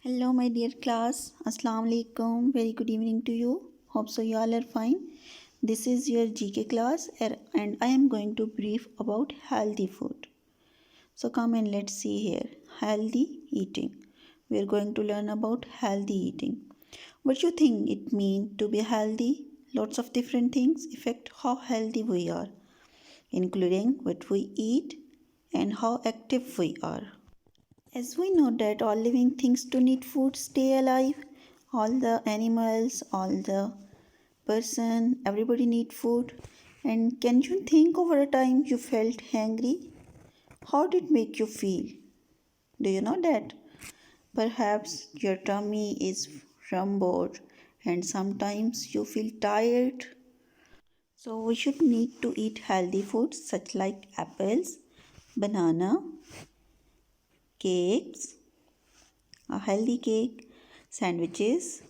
Hello, my dear class. Assalamu alaikum. Very good evening to you. Hope so you all are fine. This is your GK class and I am going to brief about healthy food. So come and let's see here. Healthy eating. We are going to learn about healthy eating. What you think it means to be healthy? Lots of different things affect how healthy we are, including what we eat and how active we are. As we know that all living things do need food stay alive, all the animals, all the person, everybody need food. And can you think over a time you felt hungry? How did it make you feel? Do you know that? Perhaps your tummy is rumbled and sometimes you feel tired. So we should need to eat healthy foods such like apples, banana, cakes, a healthy cake, sandwiches,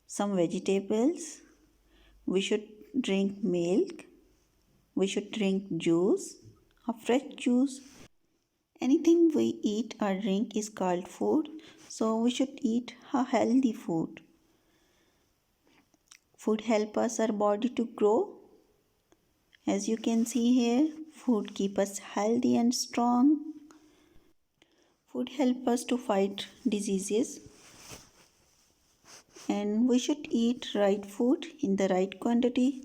some vegetables. We should drink milk. We should drink juice, a fresh juice. Anything we eat or drink is called food, so we should eat a healthy food. Food help us our body to grow. As you can see here, food keep us healthy and strong. Food help us to fight diseases. And we should eat right food in the right quantity.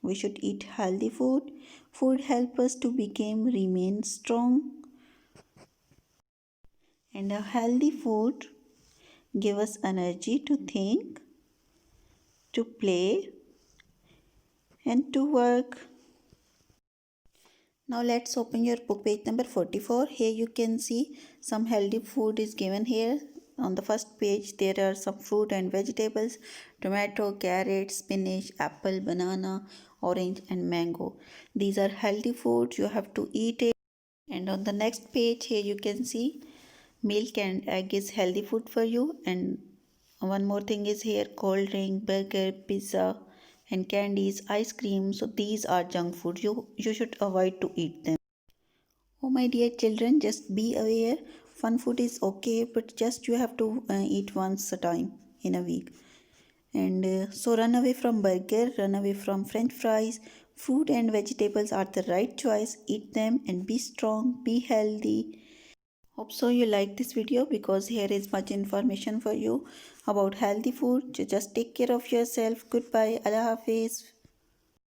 We should eat healthy food. Food help us to remain strong. And a healthy food give us energy to think, to play and to work. Now let's open your book page number 44. Here you can see some healthy food is given here. On the first page there are some fruit and vegetables: tomato, carrot, spinach, apple, banana, orange and mango. These are healthy foods, you have to eat it. And on the next page here you can see milk and egg is healthy food for you. And one more thing is here: cold drink, burger, pizza and candies, ice cream. So these are junk food, you should avoid to eat them. Oh my dear children, just be aware, fun food is okay, but just you have to eat once a time in a week. And so run away from burger, run away from french fries. Fruit and vegetables are the right choice. Eat them and be strong, be healthy. Hope so you like this video, because here is much information for you about healthy food. Just take care of yourself. Goodbye. Allah Hafiz.